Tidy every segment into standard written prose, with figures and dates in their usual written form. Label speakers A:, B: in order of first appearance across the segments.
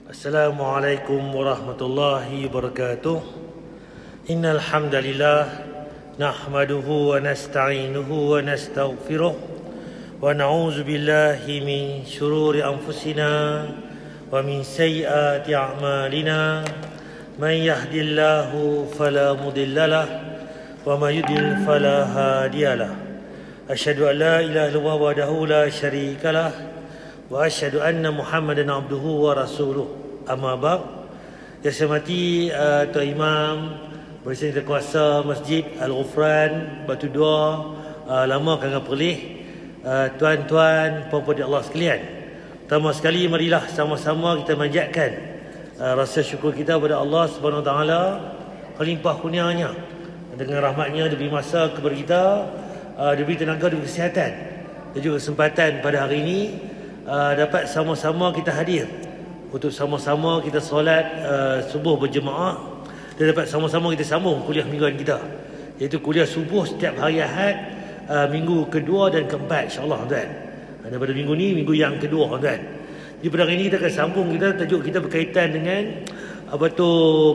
A: Assalamualaikum warahmatullahi wabarakatuh. Innal hamdalillah nahmaduhu wa nasta'inuhu wa nastaghfiruh wa na'udzu billahi min shururi anfusina wa min sayyiati a'malina. Man yahdihillahu fala mudhillalah wa man yudlil fala hadiyalah. Asyhadu an la ilaha illallah wahdahu la syarikalah wa asyhadu anna Muhammadan abduhu wa rasuluh. Amma ba'd. Yang saya hormati Tuan Imam Presiden Terkuasa Masjid Al-Ghufran Batu Dua, lama Kangah Perlis, tuan-tuan, puan-puan di Allah sekalian. Pertama sekali marilah sama-sama kita manjatkan rasa syukur kita kepada Allah Subhanahu Wa Taala limpah kurnianya dengan rahmatnya diberi masa kepada kita, diberi tenaga, diberi kesihatan dan juga kesempatan pada hari ini dapat sama-sama kita hadir untuk sama-sama kita solat subuh berjemaah dan dapat sama-sama kita sambung kuliah mingguan kita, iaitu kuliah subuh setiap hari Ahad, minggu kedua dan keempat, insya-Allah tuan. Dan pada minggu ni minggu yang kedua tuan. Jadi pada hari ini kita akan sambung, tajuk kita berkaitan dengan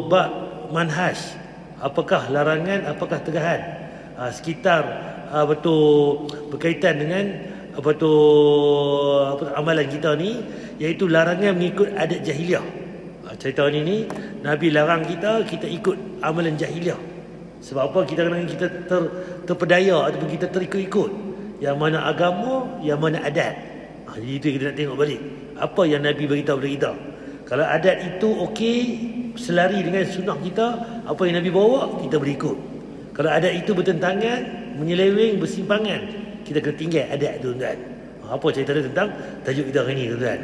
A: bab manhaj. Apakah larangan, apakah tegahan sekitar berkaitan dengan amalan kita ni, iaitu larangan mengikut adat jahiliah. Cerita ni Nabi larang kita ikut amalan jahiliah. Sebab apa? Kita terpedaya ataupun kita terikut-ikut yang mana agama, yang mana adat. Jadi itu kita nak tengok balik apa yang Nabi beritahu kepada kita. Kalau adat itu okey, selari dengan sunnah kita, apa yang Nabi bawa kita berikut. Kalau adat itu bertentangan, menyeleweng, bersimpangan, kita kena tinggal adat tu tuan. Apa cerita dia tentang tajuk kita hari ni tuan.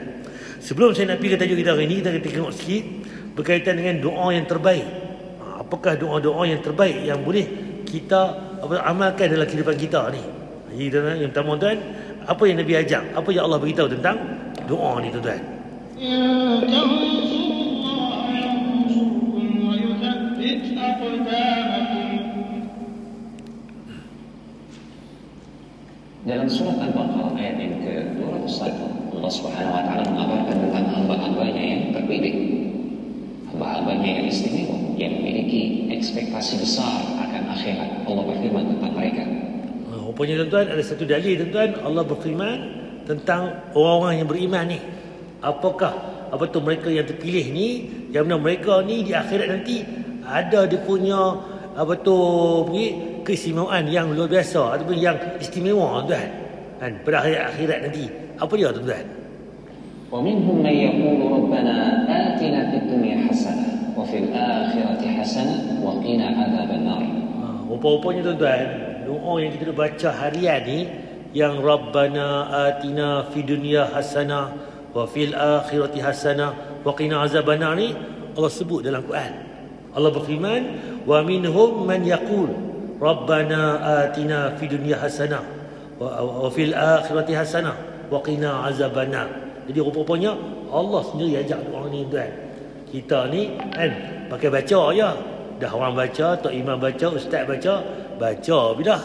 A: Sebelum saya nak pergi ke tajuk kita hari ni, kita akan tengok sikit berkaitan dengan doa yang terbaik. Apakah doa-doa yang terbaik yang boleh kita amalkan dalam kehidupan kita ni. Jadi tuan, yang pertama tuan, apa yang Nabi ajak, apa yang Allah beritahu tentang doa ni tuan.
B: Dalam surat Al-Baqarah ayat yang ke-201, Allah Subhanahu Wa Taala mengabarkan tentang hamba-hambanya yang terpilih, hamba-hambanya yang istimewa, yang memiliki ekspektasi besar akan akhirat. Allah berfirman tentang mereka.
A: Rupanya tuan-tuan, ada satu dalil tuan-tuan, Allah berfirman tentang orang-orang yang beriman ni. Apakah mereka yang terpilih ni, yang mana mereka ni di akhirat nanti ada dia punya keistimewaan yang luar biasa ataupun yang istimewa tuan. Kan pada akhirat nanti. Apa dia tuan?
B: Wa minhum man yaqulu rabbana atina fid dunya hasanah wa fil akhirati hasanah wa qina adzaban nar.
A: Rupa-rupanya tuan-tuan, doa yang kita baca harian ni yang rabbana atina fid dunya hasanah wa fil akhirati hasanah wa qina adzaban nar ni Allah sebut dalam Quran. Allah berfirman, wa minhum man yaqul rabbana atina fid dunya hasanah wa fil akhirati hasanah wa qina azabannar. Jadi rupanya Allah sendiri ajak doa ni tuan. Kita ni kan pakai baca je. Dah orang baca, tok imam baca, ustaz baca bidah.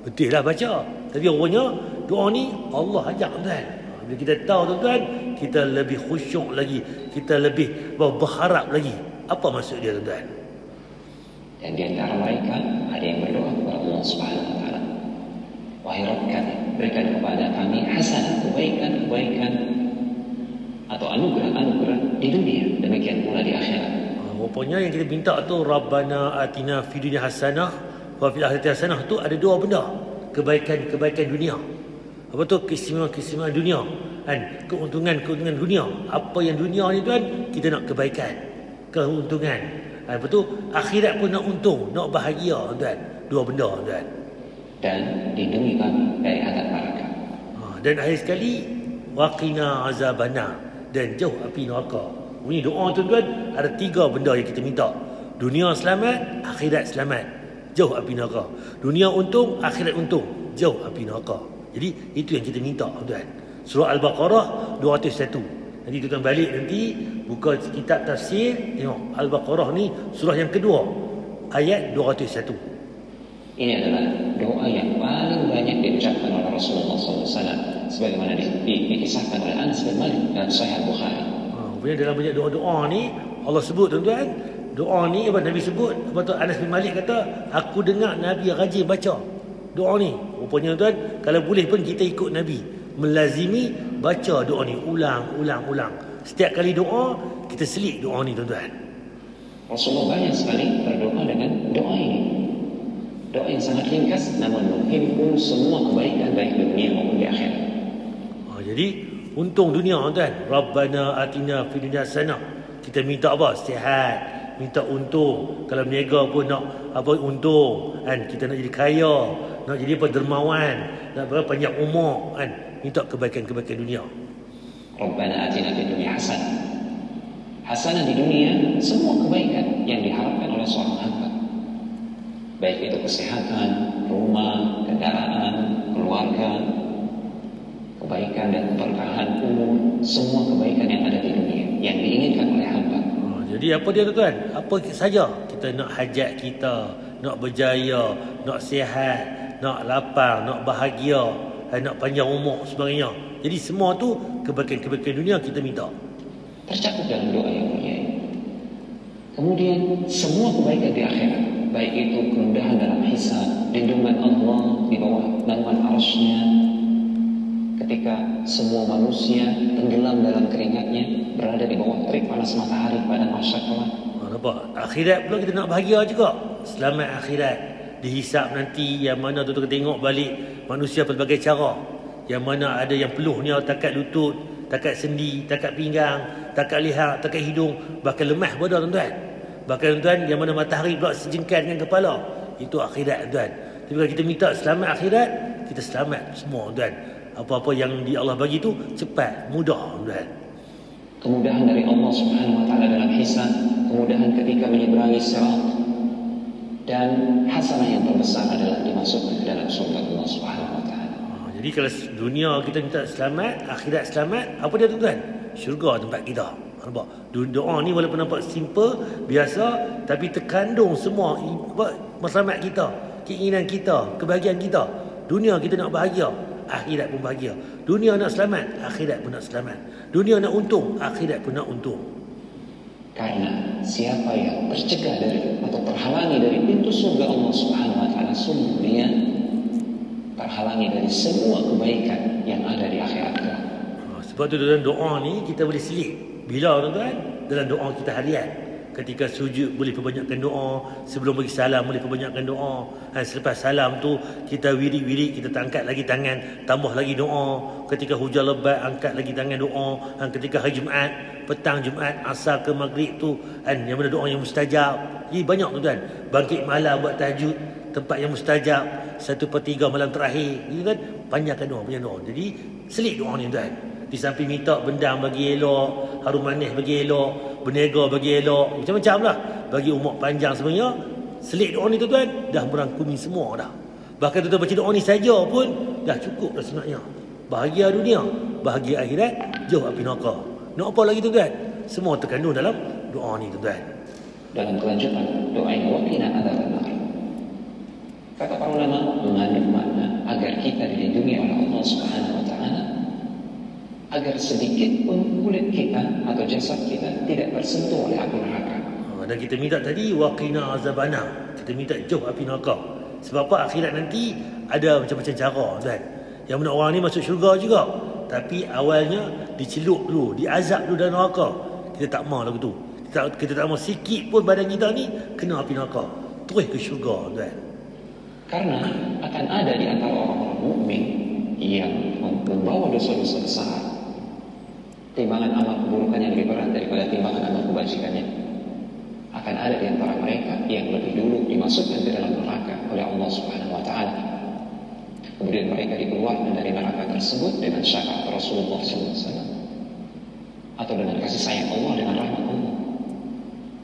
A: Betul lah baca. Tapi rupanya doa ni Allah ajak tuan. Bila kita tahu tuan, kita lebih khusyuk lagi, kita lebih berharap lagi. Apa maksud dia tuan?
B: Dan di antara mereka ada yang berdoa kepada Allah Subhanahu Wa Taala, wahai Rabb kami, berikan kepada kami hasanah, kebaikan atau anugerah di dunia, demikian pula di akhirat.
A: Rupanya yang kita minta tu Rabbana atina fid dunya hasanah wa fil akhirati hasanah tu ada dua benda, kebaikan dunia. Apa tu? Keistimewaan dunia, kan? Keuntungan dunia. Apa yang dunia ni tuan, kita nak kebaikan, keuntungan. Apa tu? Akhirat pun nak untung, nak bahagia tuan. Dua benda tuan.
B: Dan lindungi kami dari azab neraka.
A: Dan akhir sekali waqina azabannar, dan jauh api neraka. Ini doa tuan-tuan, ada tiga benda yang kita minta. Dunia selamat, akhirat selamat, jauh api neraka. Dunia untung, akhirat untung, jauh api neraka. Jadi itu yang kita minta tuan. Surah Al-Baqarah 201. Nanti tuan balik nanti buka kitab tafsir, tengok Al-Baqarah ni surah yang kedua ayat 201.
B: Ini adalah doa yang paling banyak diucapkan oleh Rasulullah SAW, sebagaimana dikisahkan oleh Anas bin Malik dalam Sahih Bukhari.
A: Rupanya dalam banyak doa-doa ni Allah sebut tuan-tuan, doa ni apa Nabi sebut, apa tu Anas bin Malik kata, aku dengar Nabi rajin baca doa ni. Rupanya tuan, kalau boleh pun kita ikut Nabi, melazimi baca doa ni ulang. Setiap kali doa kita selit doa ni tuan-tuan.
B: Rasulullah banyak sekali berdoa dengan doa ini. Doa yang sangat ringkas namun menghimpun semua kebaikan baik di dunia maupun di akhirat.
A: Jadi untung dunia tuan. Rabbana atina fid dunya hasanah. Kita minta apa? Sihat, minta untung. Kalau berniaga pun nak apa untung kan. Kita nak jadi kaya, nak jadi apa dermawan, nak panjang umur kan. Minta kebaikan-kebaikan dunia.
B: Rabbana atina fid dunya hasanah. Hasanah di dunia semua kebaikan yang diharapkan oleh seorang hamba. Baik itu kesehatan, rumah, kendaraan, keluarga, kebaikan dan keberkahan umum, semua kebaikan yang ada di dunia yang diinginkan oleh hamba.
A: Jadi apa dia tuan? Apa saja kita nak, hajat kita, nak berjaya, nak sihat, nak lapang, nak bahagia, nak panjang umur sebagainya. Jadi semua tu kebaikan-kebaikan dunia kita minta.
B: Tercakup dalam doa yang mulia. Kemudian semua kebaikan di akhirat, baik itu kemudahan dalam hisab, lindungan Allah di bawah naungan arsy-Nya, ketika semua manusia tenggelam dalam keringatnya, berada di bawah terik panas matahari pada mahsyar kelak.
A: Nampak? Akhirat pula kita nak bahagia juga. Selamat akhirat. Dihisap nanti, yang mana tu kita tengok balik manusia pelbagai cara. Yang mana ada yang peluhnya takat lutut, takat sendi, takat pinggang, takat lihat, takat hidung, bahkan lemah pada tuan-tuan. Bahkan tuan, yang mana matahari pula sejengkal dengan kepala. Itu akhirat tuan. Tapi kalau kita minta selamat akhirat, kita selamat semua tuan. Apa-apa yang di Allah bagi tu cepat, mudah tuan.
B: Kemudahan dari Allah Subhanahu wa taala dalam hisab, kemudahan ketika menyeberangi sirat, dan hasanah yang terbesar adalah dimasukkan ke dalam surga Allah Subhanahu wa taala.
A: Jadi kalau dunia kita minta selamat, akhirat selamat, apa dia tuan? Syurga tempat kita. Nampak? Doa ni walaupun nampak simple, biasa, tapi terkandung semua matlamat kita, keinginan kita, kebahagiaan kita. Dunia kita nak bahagia, akhirat pun bahagia. Dunia nak selamat, akhirat pun nak selamat. Dunia nak untung, akhirat pun nak untung.
B: Karena siapa yang tercegah dari atau terhalangi dari pintu surga Allah Subhanahu wa taala, sungguh dia terhalangi dari semua kebaikan yang ada di akhirat kelak.
A: Sebab tu dalam doa ni kita boleh selit. Bila tuan-tuan? Dalam doa kita harian. Ketika sujud boleh perbanyakkan doa, sebelum bagi salam boleh perbanyakkan doa. Selepas salam tu kita wirid-wirid, kita angkat lagi tangan, tambah lagi doa. Ketika hujan lebat angkat lagi tangan doa. Ketika hari Jumaat, petang Jumaat, asar ke maghrib tu yang mana doa yang mustajab. Jadi banyak tuan-tuan. Bangkit malam buat tahajud, tempat yang mustajab, 1/3 malam terakhir. Jadi kan panjangkan doa, panjang doa. Jadi selit doa ni tuan. Di samping minta bendang bagi elok, harum manis bagi elok, berniaga bagi elok, macam-macam lah, bagi umur panjang sebenarnya. Selit doa ni tuan-tuan, dah merangkumi semua dah. Bahkan tuan-tuan baca doa ni saja pun dah cukup dah sebenarnya. Bahagia dunia, bahagia akhirat, jauh api neraka. Nak apa lagi tuan-tuan? Semua terkandung dalam doa ni tuan-tuan.
B: Dalam kelanjutan doa yang waqina adzabannar, kata para ulama, mengandung makna agar kita dilindungi oleh Allah Subhanahu wa taala, agar sedikit pun kulit kita atau jasad kita tidak tersentuh oleh api neraka.
A: Dan kita minta tadi waqina azabannar, kita minta jauh api neraka. Sebab apa? Akhirat nanti ada macam-macam cara tuan. Yang mana orang ni masuk syurga juga, tapi awalnya dicelup dulu, diazab dulu dalam neraka. Kita tak mahu lagu tu. Kita tak mahu sikit pun badan kita ni kena api neraka, terus ke syurga tuan.
B: Karena akan ada di antara orang-orang mukmin yang membawa dosa-dosa besar, timbangan amal keburukan yang lebih berat daripada timbangan amal kebajikannya. Akan ada di antara mereka yang lebih dulu dimasukkan ke dalam neraka oleh Allah Subhanahu wa taala. Kemudian mereka dikeluarkan dari neraka tersebut dengan syafaat Rasulullah SAW, atau dengan kasih sayang Allah, dengan rahmat Allah.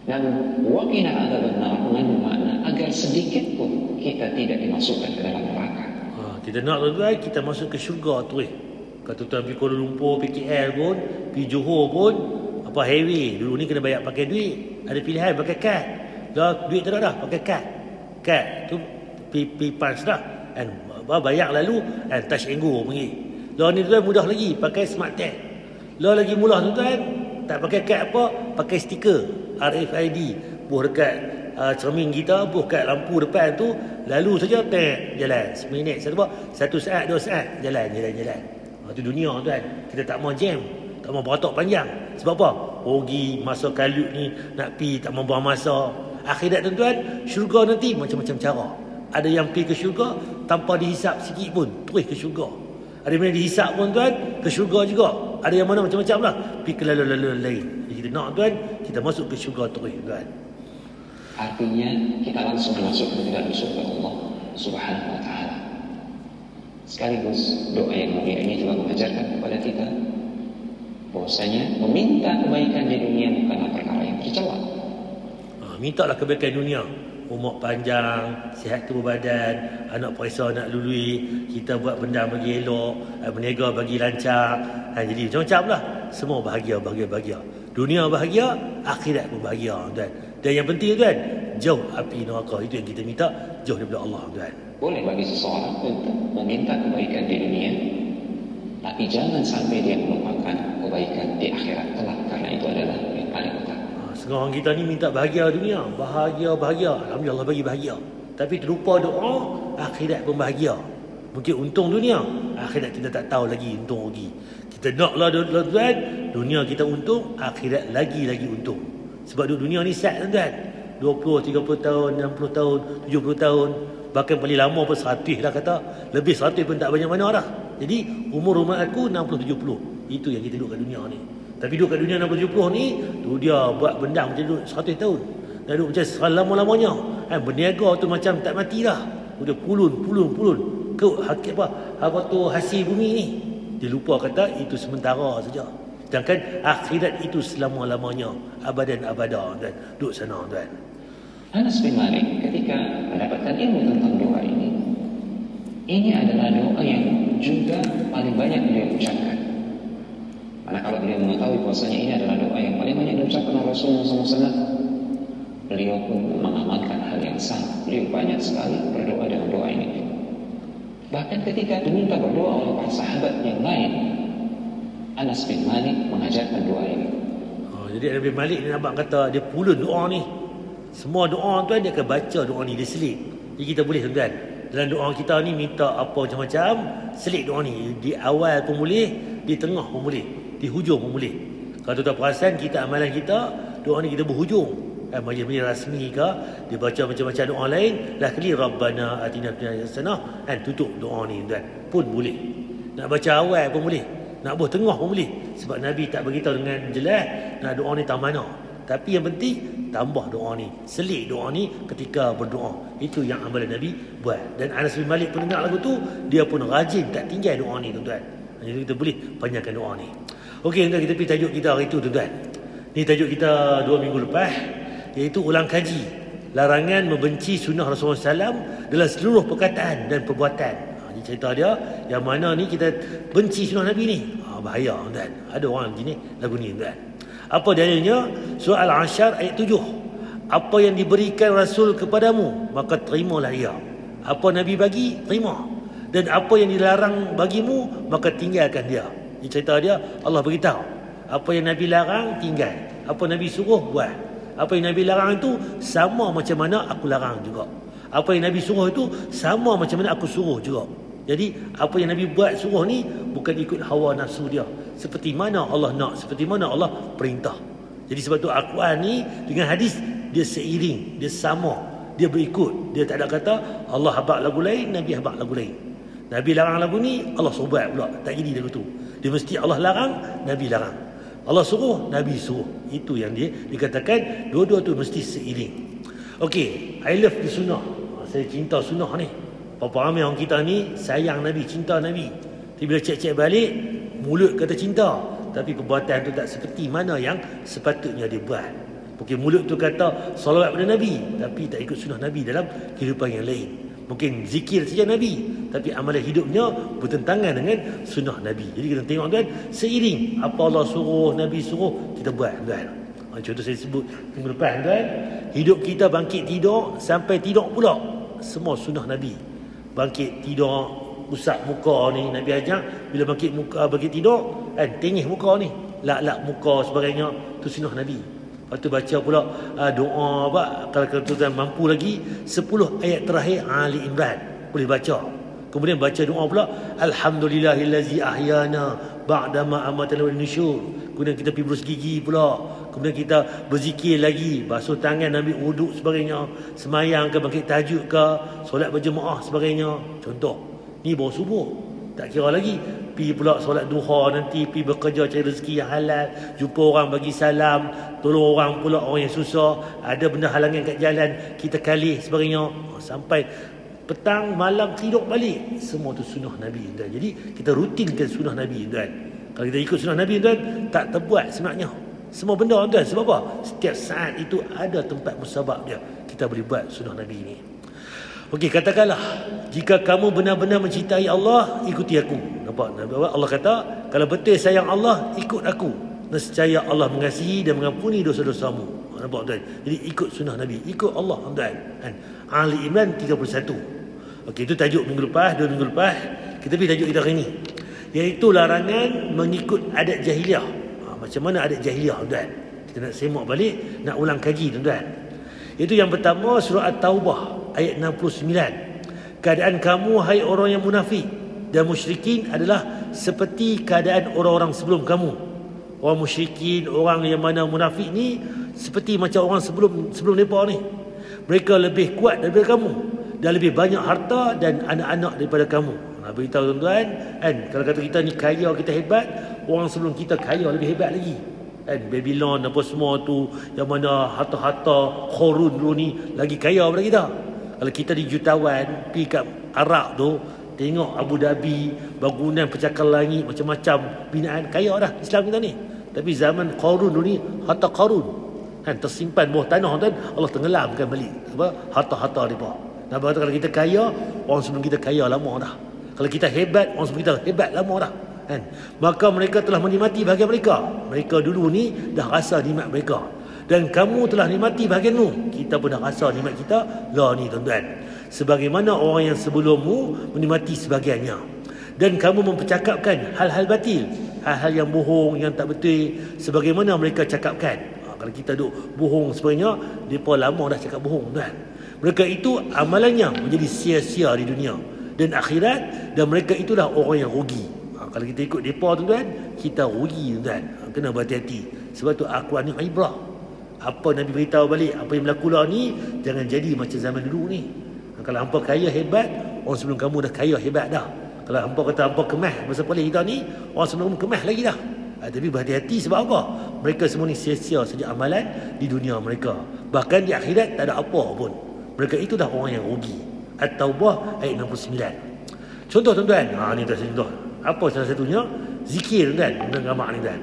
B: Dan waqina adzabannar mengandung makna agar sedikit pun kita tidak dimasukkan ke dalam neraka.
A: Kita nak tuan-tuan kita masuk ke syurga tu. Kata tuan pergi Kuala Lumpur, pergi KL pun, pergi Johor pun, apa highway dulu ni kena bayar pakai duit. Ada pilihan pakai kad. Dah duit tak dah pakai kad. Kad tu punch dah. Bayar lalu touch and go pergi. Lah ni tuan mudah lagi pakai smart tag. Lah lagi mudah tuan-tuan tak pakai kad apa, pakai stiker RFID, buh dekat cermin kita, buh kat lampu depan tu, lalu saja jalan 1 minit, 1 saat 2 saat jalan. Itu dunia tuan. Kita tak mau jam, tak mau beratok panjang. Sebab apa? Rugi masa kalut ni, nak pi tak mau buang masa. Akhirat tuan-tuan, syurga nanti macam-macam cara. Ada yang pergi ke syurga tanpa dihisap sikit pun, terus ke syurga. Ada yang dihisap pun tuan, ke syurga juga. Ada yang mana macam-macam lah, pergi ke lalu-lalu lain. Jadi kita nak tuan, kita masuk ke syurga terus tuan.
B: Artinya kita langsung masuk ke dalam surga Allah Subhanahu wa taala. Sekaligus doa yang mulia ini juga mengajarkan kepada kita bahwasanya meminta kebaikan di dunia bukanlah perkara yang tercela.
A: Mintalah kebaikan dunia, umur panjang, sihat tubuh badan, anak perisa nak lului, kita buat benda bagi elok, berniaga bagi lancar. Jadi macam-macam lah. Semua bahagia. Dunia bahagia, akhirat pun bahagia tuan. Dan yang penting tuan, jauh api neraka. Itu yang kita minta, jauh daripada Allah tuan.
B: Boleh bagi seseorang untuk meminta kebaikan di dunia, tapi jangan sampai dia melupakan kebaikan di akhirat kelak, karena itu adalah yang paling utama.
A: Setengah orang kita ni minta bahagia dunia, bahagia. Alhamdulillah bagi bahagia. Tapi terlupa doa, akhirat pun bahagia. Mungkin untung dunia, akhirat kita tak tahu lagi untung rugi. Kita naklah tuan, dunia kita untung, akhirat lagi untung. Sebab dunia ni sad tuan. 20, 30 tahun, 60 tahun, 70 tahun, bahkan paling lama pun 100 dah kata. Lebih 100 pun tak banyak mana dah. Jadi umur aku 60-70. Itu yang kita duduk kat dunia ni. Tapi duduk kat dunia 60-70 ni, tu dia buat benda macam duduk 100 tahun. Dah duduk macam selama-lamanya. Berniaga tu macam tak mati dah. Dia pulun. Ke apa tu hasil bumi ni. Dia lupa kata itu sementara saja. Sedangkan akhirat itu selama-lamanya, abadan-abada dan duduk sana tuan.
B: Anas bin Malik ketika mendapatkan ilmu tentang doa ini adalah doa yang juga paling banyak beliau ucapkan. Karena kalau beliau mengetahui bahwasanya ini adalah doa yang paling banyak diucapkan oleh Rasulullah SAW, beliau pun mengamalkan hal yang sama. Beliau banyak sekali berdoa dengan doa ini. Bahkan ketika diminta berdoa oleh para sahabat yang lain, Anas bin Malik mengajarkan doa ini.
A: Jadi Anas bin Malik ni nampak kata dia pulun doa ni. Semua doa tuan dia akan baca doa ni, dia selit. Jadi kita boleh tuan, dalam doa kita ni minta apa macam-macam, selit doa ni. Di awal pun boleh, di tengah pun boleh, di hujung pun boleh. Kalau tuan perasan kita amalan kita, doa ni kita berhujung. Majlis rasmi ke, dia baca macam-macam doa lain, lah kali Rabbana atina fid dunya hasanah, tutup doa ni tuan. Pun boleh. Nak baca awal pun boleh, nak buat tengah pun boleh. Sebab Nabi tak beritahu dengan jelas nak doa ni tak mana. Tapi yang penting tambah doa ni, selit doa ni ketika berdoa. Itu yang amalan Nabi buat. Dan Anas bin Malik pun dengar lagu tu, dia pun rajin tak tinggal doa ni tuan-tuan. Jadi kita boleh panjangkan doa ni. Okey, tuan, kita pergi tajuk kita hari tu tuan-tuan. Ni tajuk kita 2 minggu lepas, iaitu ulang kaji larangan membenci sunnah Rasulullah SAW dalam seluruh perkataan dan perbuatan. Ini cerita dia yang mana ni kita benci sunnah Nabi ni. Bahaya tuan. Ada orang gini lagu ni tuan. Apa dalilnya? Surah Al-Ansyar ayat 7. Apa yang diberikan Rasul kepadamu, maka terimalah ia. Apa Nabi bagi, terima. Dan apa yang dilarang bagimu, maka tinggalkan dia. Ini cerita dia, Allah beritahu. Apa yang Nabi larang, tinggal. Apa Nabi suruh, buat. Apa yang Nabi larang itu, sama macam mana aku larang juga. Apa yang Nabi suruh itu, sama macam mana aku suruh juga. Jadi apa yang Nabi buat suruh ni bukan ikut hawa nafsu dia, seperti mana Allah nak, seperti mana Allah perintah. Jadi sebab tu Al-Quran ni dengan hadis dia seiring, dia sama, dia berikut. Dia tak ada kata Allah habaq lagu lain, Nabi habaq lagu lain. Nabi larang lagu ni, Allah suruh buat pula. Tak jadi lagu tu. Dia mesti Allah larang, Nabi larang. Allah suruh, Nabi suruh. Itu yang dia dikatakan dua-dua tu mesti seiring. Okey, I love the sunnah. Saya cinta sunnah ni. Berapa ramai orang kita ni sayang Nabi, cinta Nabi. Tapi bila cek-cek balik, mulut kata cinta, tapi perbuatan tu tak seperti mana yang sepatutnya dia buat. Mungkin mulut tu kata salawat pada Nabi, tapi tak ikut sunnah Nabi dalam kehidupan yang lain. Mungkin zikir saja Nabi, tapi amalan hidupnya bertentangan dengan sunnah Nabi. Jadi kita tengok tuan, seiring apa Allah suruh, Nabi suruh, kita buat tuan. Contoh saya sebut minggu lepas tuan, hidup kita bangkit tidur sampai tidur pula, semua sunnah Nabi. Bangkit tidur, usap muka ni Nabi ajar, bila bangkit tidur tengih muka ni, lak-lak muka sebagainya, tu sunnah Nabi. Lepas tu baca pula doa apa, kalau tuan mampu lagi 10 ayat terakhir Ali Imran boleh baca. Kemudian baca doa pula, alhamdulillahillazi ahyana ba'dama amatana wa nusyur. Kemudian kita pergi berus gigi pula. Kemudian kita berzikir lagi, basuh tangan, ambil wuduk sebagainya, semayang ke, bangkit tahajud ke, solat berjemaah sebagainya. Contoh, ni baru subuh. Tak kira lagi pergi pula solat duha, nanti pergi bekerja cari rezeki yang halal, jumpa orang bagi salam, tolong orang pula, orang yang susah, ada benda halangan kat jalan, kita kalih sebagainya, sampai petang malam tidur balik. Semua tu sunnah Nabi, tuan. Jadi kita rutinkan sunnah Nabi, tuan. Kalau kita ikut sunnah Nabi, tuan, tak terbuat sebenarnya semua benda, tuan. Sebab apa? Setiap saat itu ada tempat musabab dia. Kita boleh buat sunnah Nabi ni. Okey, katakanlah jika kamu benar-benar mencintai Allah, ikuti aku. Nampak? Allah kata, kalau betul sayang Allah, ikut aku. Nescaya Allah mengasihi dan mengampuni dosa-dosamu. Nampak, tuan? Jadi ikut sunnah Nabi, ikut Allah, tuan. Ali Imran 31. Okey, itu tajuk minggu lepas, 2 minggu lepas. Kita pergi tajuk kita hari ini, iaitu larangan mengikut adat jahiliah. Macam mana adat jahiliah, tuan? Kita nak semak balik, nak ulang kaji, tuan. Itu yang pertama, surah At-Taubah ayat 69. Keadaan kamu, hai orang yang munafik dan musyrikin, adalah seperti keadaan orang-orang sebelum kamu. Orang musyrikin, orang yang mana munafik ni, seperti macam orang sebelum mereka ni. Mereka lebih kuat daripada kamu dan lebih banyak harta dan anak-anak daripada kamu. Nak beritahu tuan-tuan, kan, kalau kata kita ni kaya, kita hebat, orang sebelum kita kaya lebih hebat lagi. Kan, Babylon apa semua tu, yang mana harta-harta Qarun dulu ni lagi kaya daripada kita. Kalau kita di jutawan pergi kat Arab tu, tengok Abu Dhabi, bangunan pencakar langit, macam-macam binaan, kaya dah Islam kita ni. Tapi zaman Qarun dulu ni, harta Qarun kan tersimpan bawah tanah, tuan, Allah tenggelamkan balik apa harta-harta depa. Nak berkata kalau kita kaya, orang sebelum kita kaya lama dah. Kalau kita hebat, orang sebelum kita hebat lama dah. Kan? Maka mereka telah menikmati bahagian mereka. Mereka dulu ni dah rasa nikmat mereka. Dan kamu telah nikmati bahagianmu. Kita pun dah rasa nikmat kita lah ni, tuan-tuan. Sebagaimana orang yang sebelummu menikmati sebahagiannya. Dan kamu mempercakapkan hal-hal batil, hal-hal yang bohong, yang tak betul, sebagaimana mereka cakapkan. Kalau kita duk bohong sebagainya, mereka lama dah cakap bohong, tuan. Mereka itu amalannya menjadi sia-sia di dunia dan akhirat, dan mereka itulah orang yang rugi. Kalau kita ikut mereka, tuan, kita rugi, tuan. Kena berhati-hati. Sebab tu Al-Quran ni ibrah. Apa Nabi beritahu balik, apa yang berlaku lah ni, jangan jadi macam zaman dulu ni. Kalau hampa kaya hebat, orang sebelum kamu dah kaya hebat dah. Kalau hampa kata hampa kemah masa polis kita ni, orang sebelum kamu kemah lagi dah. Tapi berhati-hati, sebab apa? Mereka semua ni sia-sia saja amalan di dunia mereka. Bahkan di akhirat tak ada apa pun. Mereka itu dah orang yang rugi. At-Taubah ayat 69. Contoh, tuan-tuan. Ni dah contoh. Apa salah satunya? Zikir, tuan. Dengan gamak ni, tuan.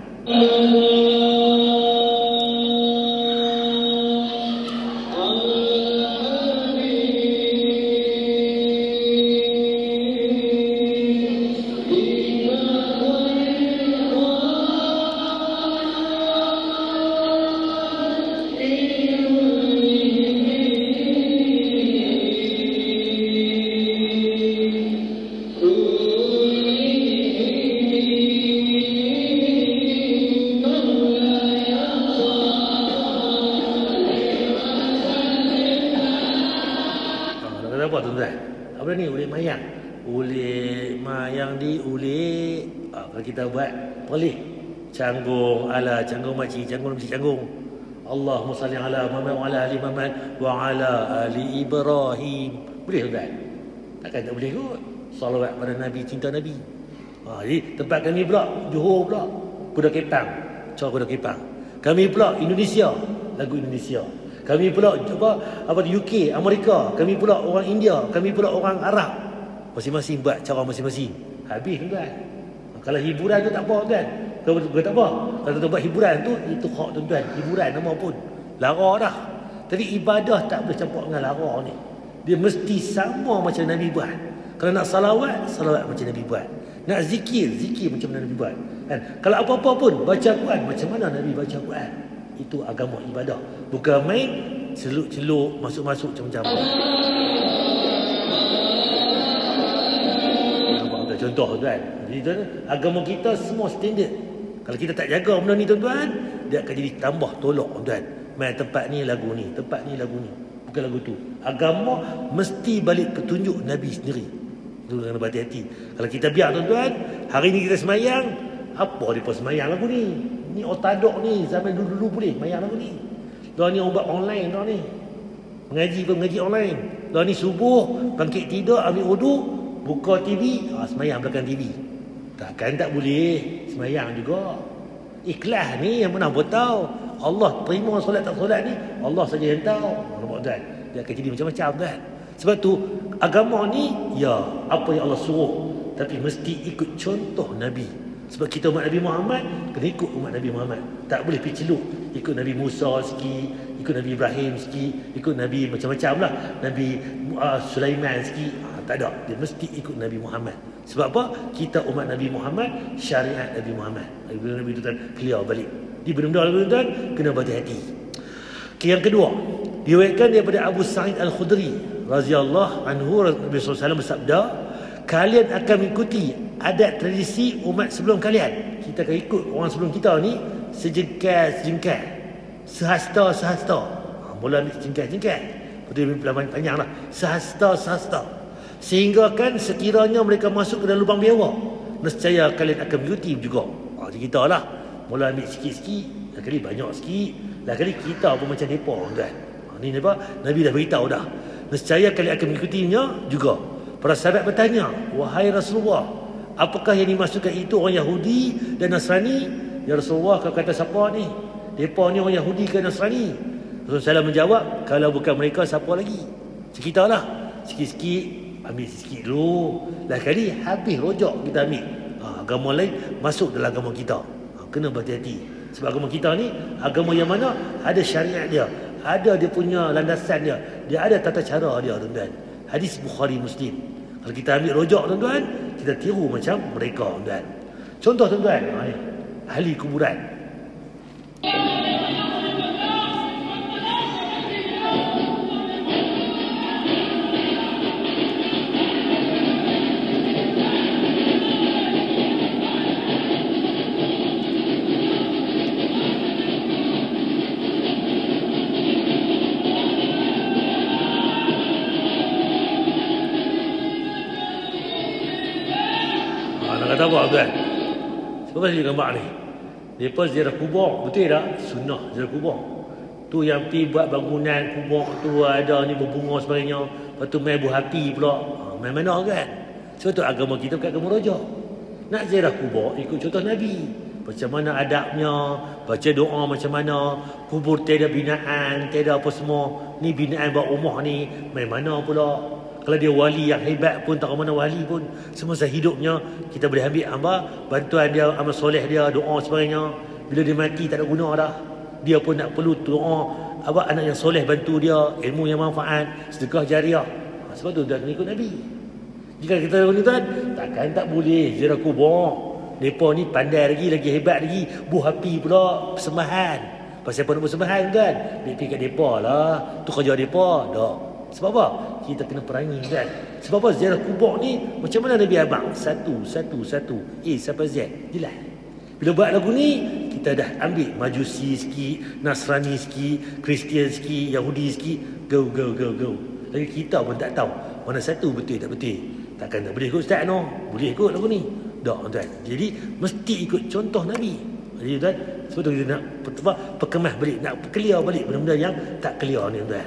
A: Kalau kita buat pelik, canggung ala canggung makcik, canggung makcik, canggung Allahumma salli ala Muhammad wa ala ali Muhammad wa ala ali Ibrahim, boleh, tuan? Takkan tak boleh kot. Salawat pada Nabi, cinta Nabi. Jadi tempat kami pula Johor pula Kuda Kepang, cara Kuda Kepang. Kami pula Indonesia, lagu Indonesia. Kami pula apa UK, Amerika. Kami pula orang India, kami pula orang Arab. Masing-masing buat cara masing-masing. Habis, tuan. Kalau hiburan tu tak apa, tuan. Kalau tak apa. Kalau tu buat hiburan tu, itu hak, tuan. Hiburan nama pun lara dah. Tapi ibadah tak boleh campur dengan lara ni. Dia mesti sama macam Nabi buat. Kalau nak salawat, salawat macam Nabi buat. Nak zikir, zikir macam mana Nabi buat. Kan? Kalau apa-apa pun, baca Quran macam mana Nabi baca Quran. Itu agama ibadah. Bukan main celuk-celuk, masuk-masuk macam-macam. Contoh, tuan. Jadi tuan, agama kita semua standard. Kalau kita tak jaga benda ni tuan-tuan, dia akan jadi tambah tolak tuan-tuan. Main tempat ni lagu ni, tempat ni lagu ni, bukan lagu tu. Agama mesti balik petunjuk Nabi sendiri. Itu kena berhati-hati. Kalau kita biar tuan-tuan, hari ni kita semayang, apa dia pun semayang lagu ni? Ni otadok ni, zaman dulu-dulu boleh semayang lagu ni. Dah ni ubat online dah ni. Mengaji pun mengaji online. Dah ni subuh, bangkit tidur, ambil wuduk, buka TV, semayang belakang TV. Takkan tak boleh semayang juga. Ikhlas ni yang mana buat tahu. Allah terima solat tak solat ni, Allah saja yang tahu. Nampak tuan? Dia akan jadi macam-macam tuan. Sebab tu agama ni ya apa yang Allah suruh, tapi mesti ikut contoh Nabi. Sebab kita umat Nabi Muhammad, kena ikut umat Nabi Muhammad. Tak boleh pergi celuk ikut Nabi Musa sikit, ikut Nabi Ibrahim sikit, ikut Nabi macam-macam lah, Nabi Sulaiman sikit. Tak ada. Dia mesti ikut Nabi Muhammad. Sebab apa? Kita umat Nabi Muhammad, syariat Nabi Muhammad. Nabi itu kan clear balik. Di benda-benda tuan kena berhati-hati. Okay, yang kedua, diriwayatkan daripada Abu Sa'id Al-Khudri radhiyallahu anhu, Nabi SAW bersabda, kalian akan mengikuti adat tradisi umat sebelum kalian. Kita akan ikut orang sebelum kita ni sejengkal-sejengkal, sehasta-sehasta. Mula ambil sejengkal-sejengkal, betul pelajaran panjang lah, sehasta-sehasta, sehingga kan sekiranya mereka masuk ke dalam lubang biawak, nescaya kalian akan mengikuti juga. Macam kita lah, mula ambil sikit-sikit, dah kali banyak sikit, dah kali kita pun macam mereka kan. Ni apa? Nabi dah beritahu dah, nescaya kalian akan mengikutinya juga. Para sahabat bertanya, wahai Rasulullah, apakah yang dimaksudkan itu orang Yahudi dan Nasrani? Ya Rasulullah, kau kata siapa ni? Mereka ni orang Yahudi ke Nasrani? Rasulullah SAW menjawab, kalau bukan mereka siapa lagi? Kita lah, sikit-sikit, ambil sikit dulu. Lah kali habis rojak kita ambil. Agama lain masuk dalam agama kita. Kena berhati-hati. Sebab agama kita ni, agama yang mana ada syariat dia, ada dia punya landasan dia, dia ada tata cara dia tuan-tuan. Hadis Bukhari Muslim. Kalau kita ambil rojak tuan-tuan, kita tiru macam mereka tuan-tuan. Contoh tuan-tuan, ahli kuburan. Nak kata apa tuan? Sebab apa saya gambar ni? Mereka ziarah kubur, betul tak? Sunnah ziarah kubur. Tu yang pergi buat bangunan kubur tu ada ni berbunga sebagainya. Lepas tu main buah api pula. Main mana kan? Sebab tu agama kita bukan agama rojak. Nak ziarah kubur ikut contoh Nabi. Macam mana adabnya, baca doa macam mana, kubur tiada binaan, tiada apa semua. Ni binaan buat rumah ni, main mana pula? Kalau dia wali yang hebat pun, tak mana wali pun, semasa hidupnya kita boleh ambil bantuan dia, amal soleh dia, doa sebagainya. Bila dia mati tak ada guna dah. Dia pun nak perlu doa anak yang soleh bantu dia, ilmu yang manfaat, sedekah jariah. Sebab tu dah kena ikut Nabi. Jika kita lakukan tuan, takkan tak boleh ziarah kubur. Mereka ni pandai lagi hebat lagi, buah api pula, persembahan. Pasal apa nak persembahan kan? Dia pergi kat mereka lah, tu kerja mereka. Tak. Sebab apa? Kita kena perangi kan. Sebab apa? Ziarah kubur ni macam mana Nabi abang? Satu A sampai Z. Jelas. Bila buat lagu ni, kita dah ambil Majusi sikit, Nasrani sikit, Kristian sikit, Yahudi sikit. Go. Lagi kita pun tak tahu mana satu betul tak betul. Takkan tak boleh ikut Ustaz no. Boleh ikut lagu ni. Tak tuan. Jadi mesti ikut contoh Nabi. Jadi tuan, sebab tu kita nak perkemas balik, nak clear balik benda-benda yang tak clear ni tuan.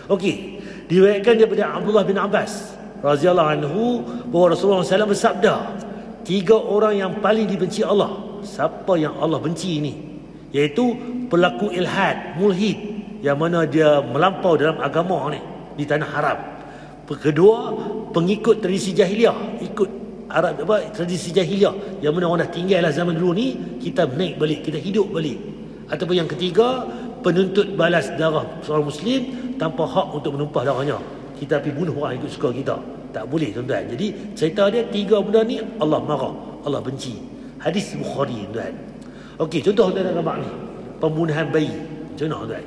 A: Okey. Diriwayatkan daripada Abdullah bin Abbas radhiyallahu anhu bahawa Rasulullah SAW bersabda, 3 orang yang paling dibenci Allah. Siapa yang Allah benci ni? Iaitu pelaku ilhad, mulhid, yang mana dia melampau dalam agama ni di tanah haram. Kedua, pengikut tradisi jahiliah, ikut Arab tradisi jahiliah yang mana orang dah tinggal lah zaman dulu ni, kita naik balik, kita hidup balik. Ataupun yang ketiga, penuntut balas darah seorang Muslim tanpa hak untuk menumpah darahnya. Kita pergi bunuh orang ikut suka kita. Tak boleh tuan-tuan. Jadi cerita dia 3 benda ni Allah marah, Allah benci. Hadis Bukhari tuan. Okey, contoh tuan nak gambar ni. Pembunuhan bayi. Contoh tuan.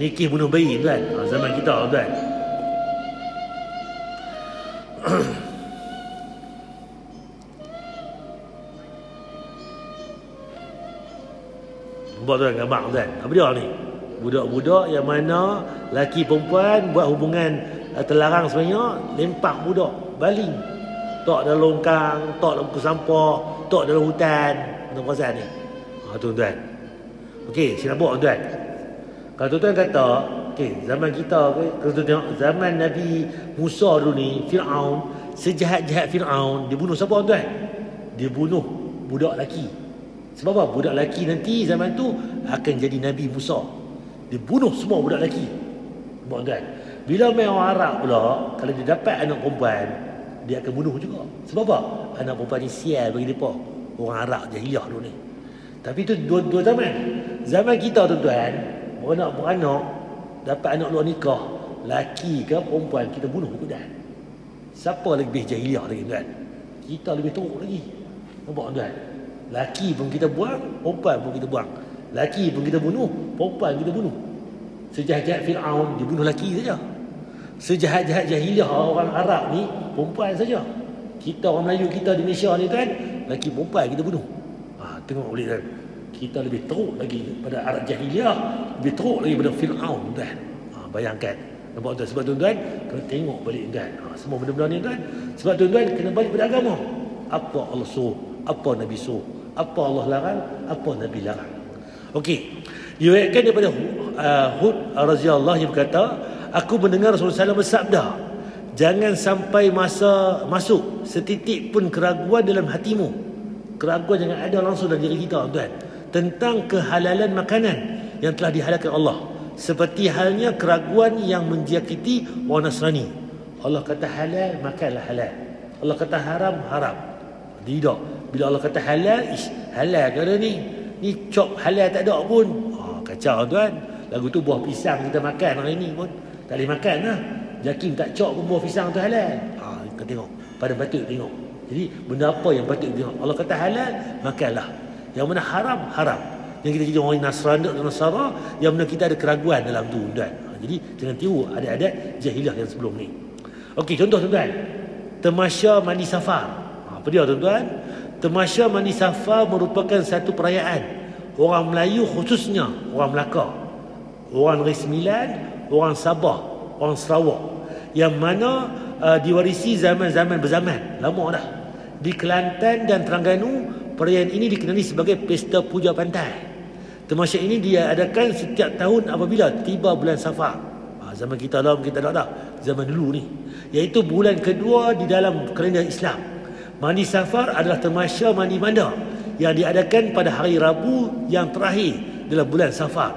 A: Nikih bunuh bayi tuan. Zaman kita tuan. Nampak tuan gambar tuan. Apa dia ni? Budak-budak yang mana laki perempuan buat hubungan terlarang sebenarnya, lempak budak, baling. Tok dalam longkang, tok dalam buku sampah, tok dalam hutan. Tuan perasan ni? Tuan-tuan. Okey, saya nak buat tuan. Kalau tuan-tuan kata, okey, zaman kita, kalau tuan tengok zaman Nabi Musa dulu ni, Fir'aun, sejahat-jahat Fir'aun, dia bunuh siapa tuan? Dia bunuh budak lelaki. Sebab apa? Budak lelaki nanti zaman tu akan jadi Nabi Musa. Dia bunuh semua budak lelaki. Nampak tuan? Bila main orang Arab pula, kalau dia dapat anak perempuan, dia akan bunuh juga. Sebab apa? Anak perempuan ni sial bagi mereka. Orang Arab jahiliah dulu ni. Tapi tu dua zaman. Zaman kita tuan-tuan, beranak-beranak, dapat anak luar nikah, laki ke perempuan, kita bunuh juga dah. Siapa lebih jahiliah lagi tuan? Kita lebih teruk lagi. Nampak tuan? Laki pun kita buang, perempuan pun kita buang. Laki pun kita bunuh, perempuan kita bunuh. Sejahat-jahat Fir'aun, dia bunuh laki saja. Sejahat-jahat jahiliah orang Arab ni, perempuan saja. Kita orang Melayu, kita di Malaysia ni tuan, laki perempuan kita bunuh. Tengok boleh tuan. Kita lebih teruk lagi pada Arab jahiliah, lebih teruk lagi pada Fir'aun tuan. Bayangkan. Nampak tuan? Sebab tuan-tuan kena tengok balik tuan. Semua benda-benda ni tuan. Sebab tuan-tuan kena balik pada agama. Apa Allah suruh, apa Nabi suruh, apa Allah larang, apa Nabi larang. Okey. Diriwayatkan daripada Hud radhiyallahu anhu berkata, aku mendengar Rasulullah SAW bersabda, jangan sampai masa masuk setitik pun keraguan dalam hatimu. Keraguan jangan ada langsung dalam diri kita tuan, tentang kehalalan makanan yang telah dihalalkan Allah, seperti halnya keraguan yang menjangkiti orang Nasrani. Allah kata halal, makanlah halal. Allah kata haram, haram. Tidak. Bila Allah kata halal, halal ke ada ni? Ni cop halal tak ada pun. Kacau tuan. Lagu tu buah pisang kita makan hari ni pun tak boleh makan lah. Jakim tak cop pun buah pisang tu halal. Kita tengok. Pada patut tengok. Jadi benda apa yang patut tengok? Allah kata halal, makanlah. Yang mana haram, haram. Yang kita jadi orang Nasrani dan Nasara, yang mana kita ada keraguan dalam tu tuan. Jadi jangan tiru adat-adat jahiliah yang sebelum ni. Okey, contoh tuan. Tamasya mandi safar. Apa dia tuan-tuan? Tamasya mandi safar merupakan satu perayaan orang Melayu, khususnya orang Melaka, orang Negeri Sembilan, orang Sabah, orang Sarawak, yang mana diwarisi zaman-zaman berzaman lama dah. Di Kelantan dan Terengganu, perayaan ini dikenali sebagai Pesta Puja Pantai. Tamasya ini diadakan setiap tahun apabila tiba bulan Safar. Zaman kita dalam kita dah zaman dulu ni, iaitu bulan kedua di dalam kalender Islam. Mandi Safar adalah tamasya mandi manda yang diadakan pada hari Rabu yang terakhir dalam bulan Safar,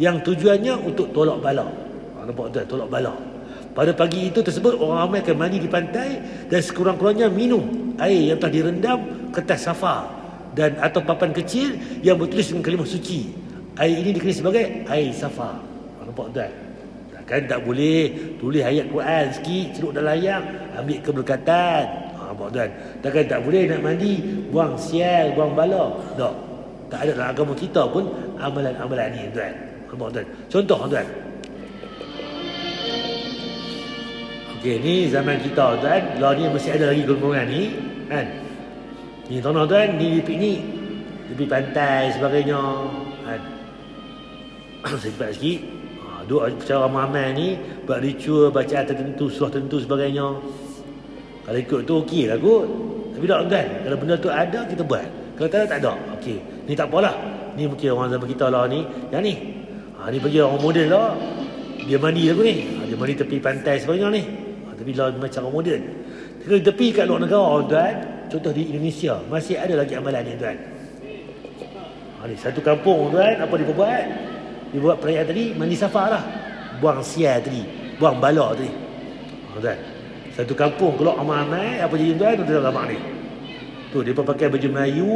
A: yang tujuannya untuk tolak bala. Nampak tuan, tolak bala. Pada pagi itu tersebut, orang ramai akan mandi di pantai dan sekurang-kurangnya minum air yang telah direndam kertas safar dan atau papan kecil yang bertulis dengan kalimah suci. Air ini dikenali sebagai air safar. Nampak tuan? Takkan tak boleh tulis ayat Quran sikit, celup dalam layar, ambil keberkatan. Nampak tuan? Takkan tak boleh nak mandi, buang sial, buang bala. Tak. Tak ada dalam agama kita pun amalan-amalan ni tuan. Nampak tuan? Contoh tuan. Okey, ni zaman kita tuan. Lah ni masih ada lagi golongan ni, kan? Ni tuan-tuan, ni piknik, tepi pantai sebagainya, kan? Sepat sikit. Duduk secara ramai-ramai ni, buat ritual, bacaan tertentu, surah tertentu sebagainya. Kalau ikut tu okey lah kot. Tapi tak tuan, kalau benda tu ada, kita buat. Kalau tak ada, tak ada. Okey, ni tak apalah. Ni mungkin orang zaman kita lah ni. Yang ni, ni bagi orang moden lah. Dia mandi aku ni. Dia mandi tepi pantai sebagainya ni. Tapi lah macam orang moden. Kalau tepi kat luar negara tuan, contoh di Indonesia, masih ada lagi amalan ni tuan. Ni satu kampung tuan, apa dia buat? Dia buat perayaan tadi, mandi safar lah. Buang sial tadi, buang bala tadi. Tuan, satu kampung keluar ramai-ramai, apa jadi tuan? Tuan gambar ni. Tu dia pakai baju Melayu,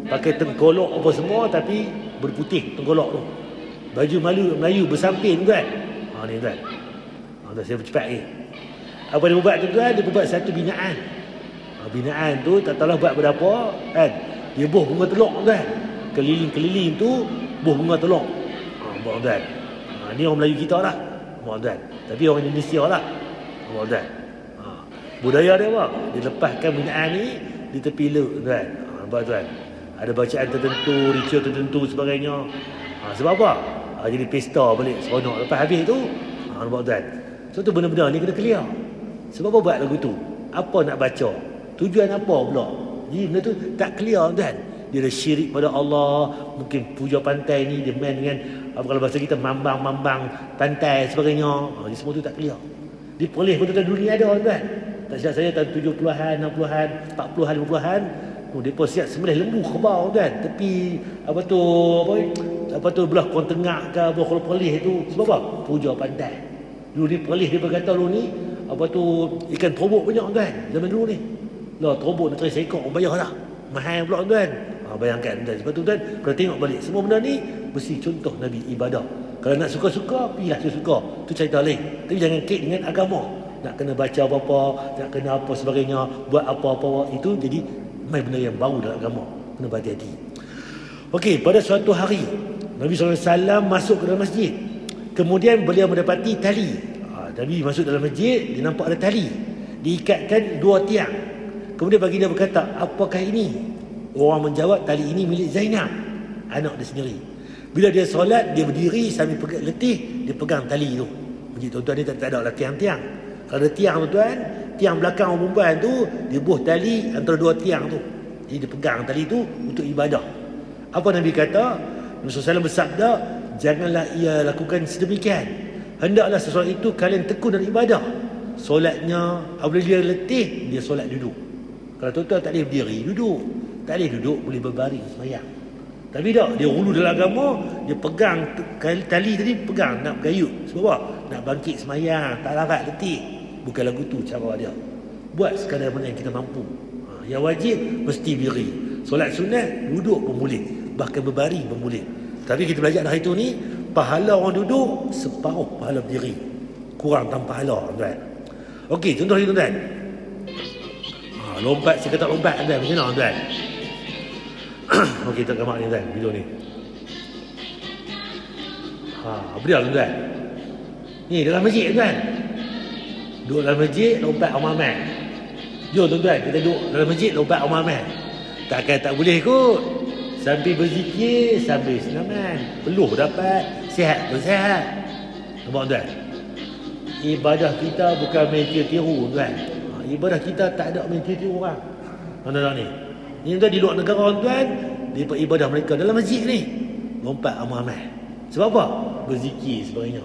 A: pakai tengkolok apa semua, tapi berputih tengkolok tu. Baju Melayu bersamping tuan. Ni tuan. Tuan saya bercepat ni. Apa dia buat tu tuan? Dia buat satu binaan. Binaan tu tak tahulah buat berapa, kan? Dia buah bunga telur tuan. Keliling-keliling tu buah bunga telur. Nampak tuan? Ni orang Melayu kita lah. Nampak tuan? Tapi orang Indonesia lah. Nampak tuan? Budaya dia apa? Dia lepaskan binaan ni di tepi laut tuan. Nampak tuan? Ada bacaan tertentu, ritual tertentu sebagainya. Sebab apa? Jadi pesta balik seronok lepas habis tu. Nampak tuan? So tu benda-benda ni kena clear. Sebab apa buat lagu tu? Apa nak baca? Tujuan apa pula? Jadi benda tu tak clear tuan. Dia ada syirik pada Allah. Mungkin puja pantai ni dia main dengan kalau bahasa kita mambang-mambang pantai sebagainya. Jadi semua tu tak clear. Di Perlis pun tuan dulu ni ada tuan. Tak silap saya tahun 70-an, 60-an, 40-an, 50-an. Mereka siap sembelih lembu kebau tuan. Tepi apa tu belah Kuala Tengah ke belah Perlis tu. Sebab apa? Puja pantai. Dulu ni Perlis dia berkata dulu ni ikan terobok banyak tuan. Zaman dulu ni. Lah terobok nak cari seekor bayar lah. Mahal pula tuan. Bayangkan tuan. Sebab tu tuan kalau tengok balik semua benda ni mesti contoh Nabi ibadah. Kalau nak suka-suka, pilihlah suka. Tu cerita lain. Tapi jangan kait dengan agama. Nak kena baca apa-apa, nak kena apa sebagainya, buat apa-apa, itu jadi main benda yang baru dalam agama. Kena berhati-hati. Okey, pada suatu hari Nabi SAW masuk ke dalam masjid. Kemudian beliau mendapati tali. Nabi masuk dalam masjid, dia nampak ada tali diikatkan 2 tiang. Kemudian baginda berkata, apakah ini? Orang menjawab, tali ini milik Zainab, anak dia sendiri. Bila dia solat, dia berdiri sambil pegang letih, dia pegang tali tu. Masjid tuan-tuan ni tak ada lah tiang-tiang. Kalau ada tiang tuan, tiang belakang orang perempuan tu, dia buh tali antara 2 tiang tu. Jadi dia pegang tali tu untuk ibadah. Apa Nabi kata? Nabi SAW bersabda, janganlah ia lakukan sedemikian. Hendaklah sesuatu itu kalian tekun dalam ibadah. Solatnya, apabila dia letih, dia solat duduk. Kalau tuan-tuan tak boleh berdiri, duduk. Tak boleh duduk, boleh berbaring sembahyang. Tapi tak, dia hulu dalam agama, dia pegang tali tadi, pegang nak bergayut. Sebab apa? Nak bangkit sembahyang, tak larat, letih. Bukan lagu tu cara dia. Buat sekadar benda yang kita mampu. Yang wajib mesti berdiri. Solat sunat duduk pun boleh, bahkan berbaring pun boleh. Tapi kita belajar dari itu ni, pahala orang duduk separuh pahala berdiri. Kurang tanpa pahala tuan. Okey, contoh ni tuan. Lompat, saya kata lompat tuan. Macam mana tuan? Okey, kita gambar ni tuan, video ni. Apa dia tuan? Ni dalam masjid tuan. Duduk dalam masjid, lompat Umar-Umar. Jom tuan-tuan, kita duduk dalam masjid, lompat Umar-Umar. Takkan tak boleh kot. Sambil berzikir, sambil senaman. Peluh dapat, sihat pun sihat. Nampak tuan? Ibadah kita bukan main tiru-tiru tuan. Ibadah kita tak ada main tiru-tiru orang. Tuan-tuan ni. Ni tuan di luar negara tuan, dia ibadah mereka dalam masjid ni. Lompat Umar-Umar. Sebab apa? Berzikir sebagainya.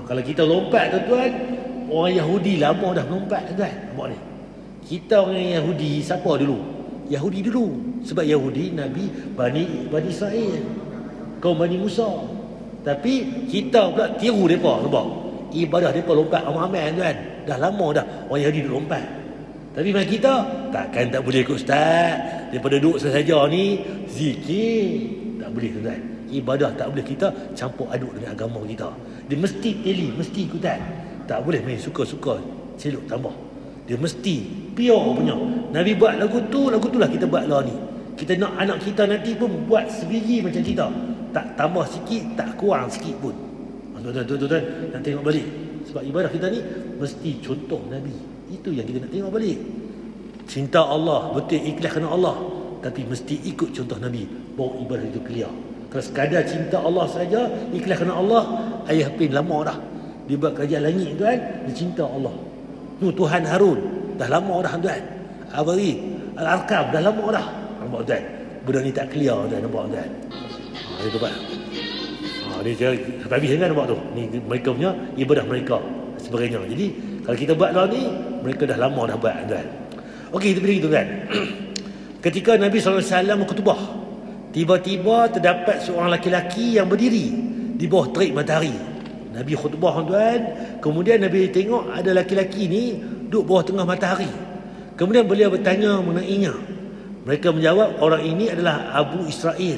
A: Kalau kita lompat tuan-tuan, orang Yahudi lama dah melompat tuan. Nampak ni. Kita orang Yahudi siapa dulu? Yahudi dulu. Sebab Yahudi Nabi Bani Israel, kaum Bani Musa. Tapi kita pula tiru mereka. Nampak? Ibadah mereka lompat amal-amal tuan. Dah lama dah orang Yahudi duduk lompat. Tapi macam kita takkan tak boleh ikut ustaz. Daripada duduk sahaja ni zikir. Tak boleh tuan. Ibadah tak boleh kita campur aduk dengan agama kita. Dia mesti teli, mesti ikutan. Tak boleh main suka-suka celuk tambah. Dia mesti pure punya. Nabi buat lagu tu lah kita buat lah ni. Kita nak anak kita nanti pun buat sebiji macam kita. Tak tambah sikit, tak kurang sikit pun. Tuan-tuan nak tengok balik. Sebab ibadah kita ni mesti contoh Nabi. Itu yang kita nak tengok balik. Cinta Allah, betul ikhlas kerana Allah. Tapi mesti ikut contoh Nabi. Baru ibadah itu clear. Kalau sekadar cinta Allah saja, ikhlas kerana Allah, ayah pin lama dah. Dia buat kerajaan langit tuan, dia cinta Allah. Tu Tuhan Harun, dah lama dah tuan. Abari, Al-Arkam, dah lama dah. Nampak tuan? Benda ni tak clear tuan, nampak tuan? Dia tu pak. Dia sampai habis kan nampak tu. Ni mereka punya ibadah mereka sebagainya. Jadi kalau kita buat lah ni, mereka dah lama dah buat tuan. Okey, kita pergi tu tuan. Ketika Nabi SAW berkhutbah, tiba-tiba terdapat seorang laki-laki yang berdiri di bawah terik matahari. Nabi khutbah tuan, kemudian Nabi tengok ada laki-laki ni duduk bawah tengah matahari. Kemudian beliau bertanya mengenainya. Mereka menjawab, orang ini adalah Abu Israel.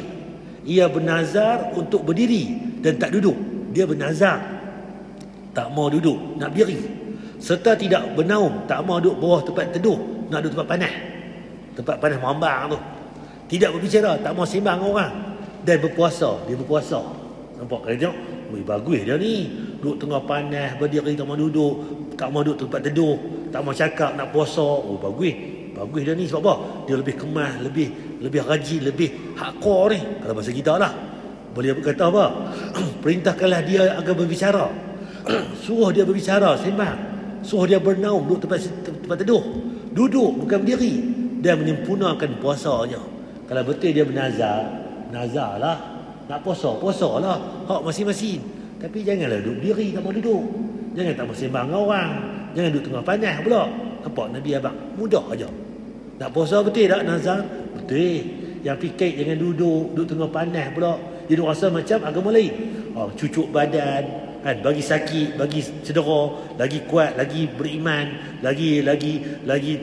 A: Ia bernazar untuk berdiri dan tak duduk. Dia bernazar tak mau duduk, nak berdiri. Serta tidak bernaum, tak mau duduk bawah tempat teduh, nak duduk tempat panas. Tempat panas mambang tu. Tidak berbicara, tak mau sembang orang. Dan berpuasa, dia berpuasa. Nampak kan tengok? Wih, bagus dia ni. Duduk tengah panas, berdiri tak mau duduk, tak mau duduk tempat teduh, tak mau cakap, nak puasa. Oh, bagus. Bagus dia ni sebab apa? Dia lebih kemas, lebih rajin, lebih hardcore ni. Kalau bahasa kita lah. Boleh berkata apa? Perintahkanlah dia agar berbicara. Suruh dia berbicara, sembang. Suruh dia bernaung, duduk tempat teduh. Duduk, bukan berdiri. Dan menyempurnakan puasanya. Kalau betul dia bernazar lah. Nak puasa lah. Hak masing-masing. Tapi janganlah duduk berdiri, tak mau duduk. Jangan tak mau sembang dengan orang. Jangan duduk tengah panas pula. Nampak Nabi abang? Mudah aja. Nak puasa betul tak nazar? Betul. Yang fikir jangan duduk tengah panas pula. Dia duk rasa macam agama lain. Cucuk badan, kan, bagi sakit, bagi cedera, lagi kuat, lagi beriman, lagi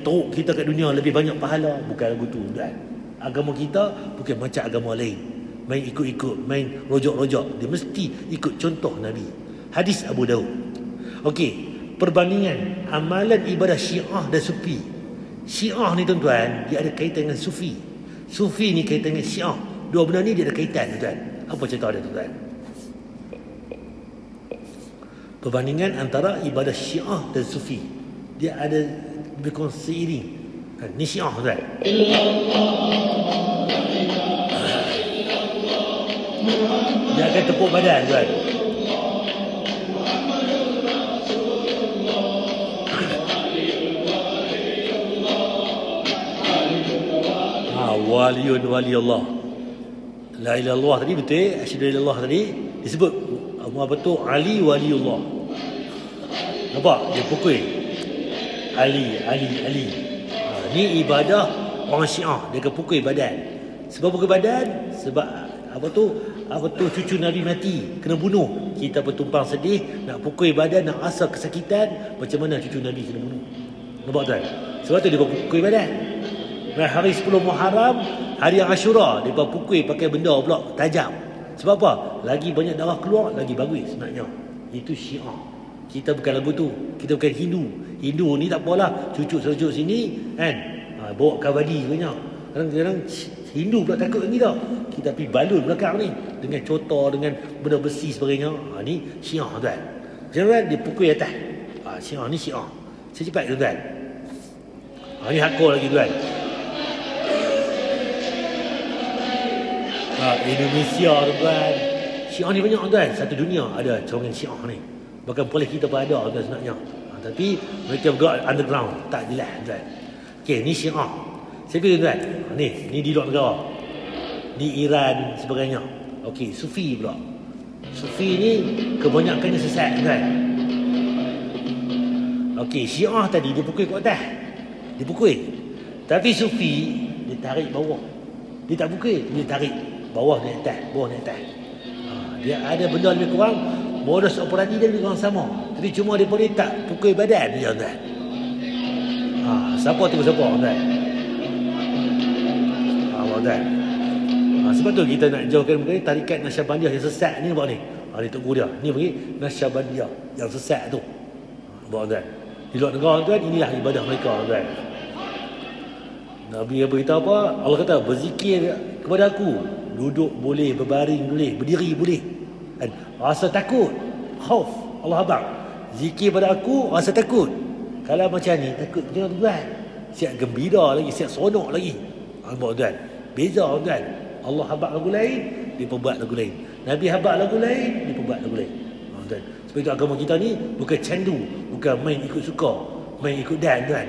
A: teruk kita kat dunia, lebih banyak pahala. Bukan lagu tu, kan. Agama kita bukan macam agama lain. Main ikut-ikut, main rojok-rojok. Dia mesti ikut contoh Nabi. Hadis Abu Daud. Okey, perbandingan amalan ibadah Syiah dan Sufi. Syiah ni tuan-tuan, dia ada kaitan dengan Sufi. Sufi ni kaitan dengan Syiah. Dua benda ni dia ada kaitan, tuan-tuan. Apa cerita dia, tuan-tuan? Perbandingan antara ibadah Syiah dan Sufi. Dia ada lebih seiring. Ni Syiah, tuan. Dia akan tepuk badan, tuan. Waliyun wali Allah. La ilaha illallah tadi betul. Asyhadu illallah tadi disebut apa tu? Ali waliullah. Nampak? Dia pukul Ali. Ni ibadah orang Syiah. Dia akan pukul badan. Sebab pukul badan, sebab apa tu cucu Nabi mati, kena bunuh. Kita bertumpang sedih, nak pukul badan, nak rasa kesakitan. Macam mana cucu Nabi kena bunuh? Nampak tuan? Sebab tu dia pukul badan. Dan hari 10 Muharram, hari Ashura, dia pukul pakai benda pula tajam. Sebab apa? Lagi banyak darah keluar, lagi bagus sebenarnya. Itu Syiah. Kita bukan lagu tu. Kita bukan Hindu. Hindu ni tak apalah, cucuk-cucuk sini, kan? Bawa kawadi banyak. Kadang-kadang Hindu pula takut dengan kita. Kita pergi balun belakang ni dengan cotor, dengan benda besi sebagainya. Ni Syiah, tuan. Jangan dia pukul atas. Syiah ni Syiah. Secepat, tuan. Ni hakul lagi, tuan. Indonesia, tuan. Syiah ni banyak, tuan. Satu dunia ada corongan Syiah ni. Bahkan polis kita pun ada, tuan, sebenarnya. Tapi mereka bergerak underground. Tak jelas, tuan. Okey, ni Syiah. Siapa, tuan? Ni di luar negara. Di Iran sebagainya. Okey, Sufi pula. Sufi ni kebanyakannya sesat, tuan. Okey, Syiah tadi dia pukul kat atas. Dia pukul. Tapi Sufi dia tarik bawah. Dia tak pukul, dia tarik bawah naik atas, bawah naik atas. Dia ada benda lebih kurang, modus operandi dia lebih kurang sama. Tapi cuma dia boleh tak pukul badan dia, tuan. Siapa tu siapa, tuan? Tuan. Sebab tu kita nak jauhkan mungkin tarikat Nasyabandiyah yang sesat ni, nampak ni. Ni tok guru dia. Ni bagi Nasyabandiyah yang sesat tu. Nampak, tuan. Di luar negara, tuan, inilah ibadah mereka, tuan. Nabi beritahu apa? Allah kata, berzikir kepada aku. Duduk boleh, berbaring boleh, berdiri boleh. Dan rasa takut, khauf, Allah abang. Zikir pada aku, rasa takut. Kalau macam ni, takut macam tu, tuan. Siap gembira lagi, siap seronok lagi. Nampak, tuan? Beza, tuan. Allah habaq lagu lain, dia perbuat lagu lain. Nabi habaq lagu lain, dia perbuat lagu lain. Tuan. Sebab itu agama kita ni bukan candu, bukan main ikut suka, main ikut dan, tuan.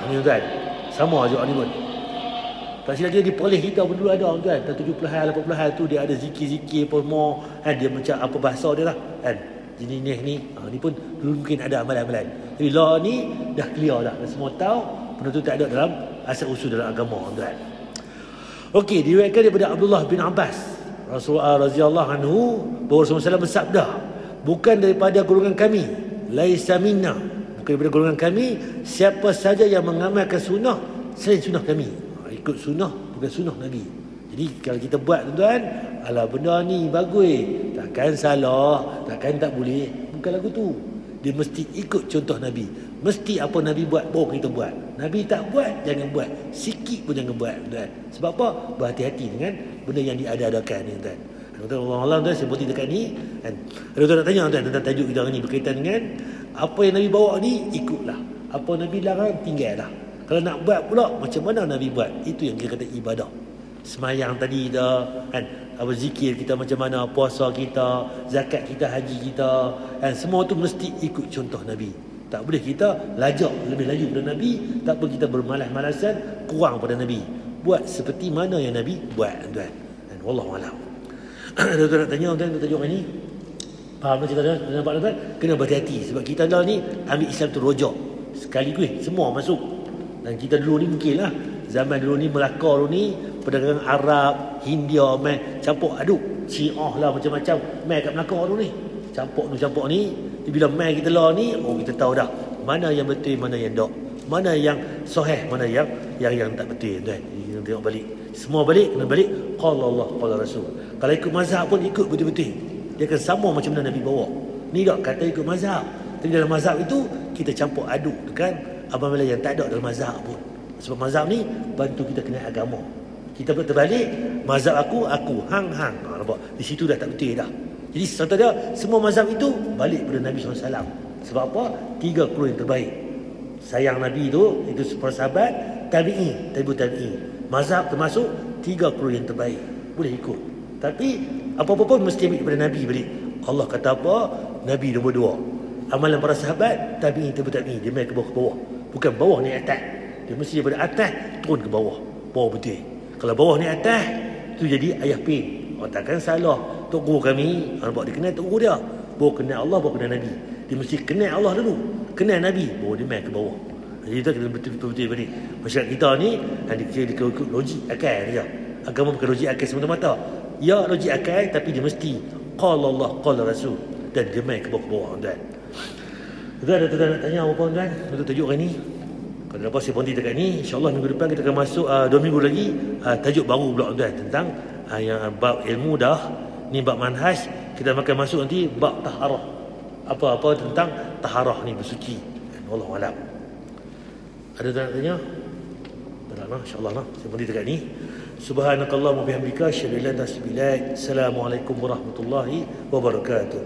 A: Ni, tuan. Sama aja ni pun. Tak silap dia diperoleh kita pun dulu ada, tuan. Dan 70-an, 80-an tu dia ada zikir-zikir pun more, kan? Dia macam apa bahasa dia lah, kan? Jenis ni, ni pun dulu mungkin ada amalan-amalan. Tapi law ni dah clear dah. Dan semua tahu benda tu tak ada dalam asal usul dalam agama, tuan. Okey, diriwayatkan daripada Abdullah bin Abbas Rasulullah radhiyallahu anhu bahawa Rasulullah SAW bersabda, bukan daripada golongan kami, laisa minna, bukan daripada golongan kami siapa saja yang mengamalkan sunnah selain sunnah kami. Ikut sunnah bukan sunnah Nabi. Jadi kalau kita buat, tuan, alah benda ni bagus, takkan salah, takkan tak boleh, bukan lagu tu. Dia mesti ikut contoh Nabi. Mesti apa Nabi buat baru kita buat. Nabi tak buat, jangan buat. Sikit pun jangan buat, tuan. Sebab apa? Berhati-hati dengan benda yang diada-adakan ni, tuan. Allah, tuan, seperti dekat ni, kan. Kalau tuan nak tanya, tuan, tentang tajuk kita ni berkaitan dengan apa yang Nabi bawa ni, ikutlah. Apa Nabi larang, tinggallah. Kalau nak buat pula, macam mana Nabi buat? Itu yang kita kata ibadah. Semayang tadi dah, kan. apa zikir kita macam mana, puasa kita, zakat kita, haji kita, dan semua tu mesti ikut contoh Nabi. Tak boleh kita lajak lebih laju pada Nabi, tak boleh kita bermalas-malasan kurang pada Nabi. Buat seperti mana yang Nabi buat, tuan. Dan wallahu a'lam. Tuan nak tanya tuan tajuk ini. Faham cerita dia? Nampak tuan? Kena berhati-hati sebab kita dah ni ambil Islam tu rojak. Sekaligus semua masuk. Dan kita dulu ni mungkinlah zaman dulu ni Melaka dulu ni perdagangan Arab, Hindia mai campur aduk. Syiah lah macam-macam mai kat Melaka dulu ni. Campur ni. Bila mai kita lah ni, kita tahu dah mana yang betul, mana yang tak, mana yang sahih, mana yang tak betul, tuan. Kita tengok balik. Semua balik kena balik qala Allah qala Rasul. Kalau ikut mazhab pun ikut betul-betul. Dia akan sama macam mana Nabi bawa. Ni tak kata ikut mazhab. Tapi dalam mazhab itu kita campur aduk dengan apa-apa yang tak ada dalam mazhab pun. Sebab mazhab ni bantu kita kenal agama. Kita terbalik, mazhab aku, hang. Nampak? Di situ dah tak betul dah. Jadi serta dia, semua mazhab itu balik pada Nabi SAW. Sebab apa? 3 kru yang terbaik. Sayang Nabi itu para sahabat, tabi'i, tabi'ut tabi'i. Mazhab termasuk 3 kru yang terbaik. Boleh ikut. Tapi apa-apa pun mesti ambil kepada Nabi balik. Allah kata apa? Nabi nombor 2. Amalan para sahabat, tabi'i, tabi'ut tabi'i. Dia main ke bawah. Bukan bawah ni atas. Dia mesti daripada atas turun ke bawah. Bawah betul. Kalau bawah ni atas, tu jadi ayah pin. Takkan salah. Tok guru kami, nampak dia kenal tok guru dia. Baru kenal Allah, baru kenal Nabi. Dia mesti kenal Allah dulu. Kenal Nabi, baru dia main ke bawah. Jadi kita kena betul-betul balik. Masyarakat kita ni, dia ikut logik akal dia. Agama bukan logik akal semata-mata. Ya, logik akal, tapi dia mesti qala Allah, qala Rasul. Dan dia main ke bawah, tuan. Tuan ada tuan nak tanya apa pun, tuan? Untuk tajuk hari ni. Kalau dapat saya berhenti dekat ni, insyaAllah minggu depan kita akan masuk 2 minggu lagi tajuk baru pula, tuan. Tentang yang bab ilmu dah. Ni bab manhaj. Kita akan masuk nanti bab taharah. Apa-apa tentang taharah ni, bersuci. Wallahu a'lam. Ada tak nak tanya? Tak nak, insyaAllah lah. Saya berhenti dekat ni. Subhanakallahumma bihamdika asyhadu an la ilaha illa anta astaghfiruka wa atubu ilaik. Assalamualaikum warahmatullahi wabarakatuh.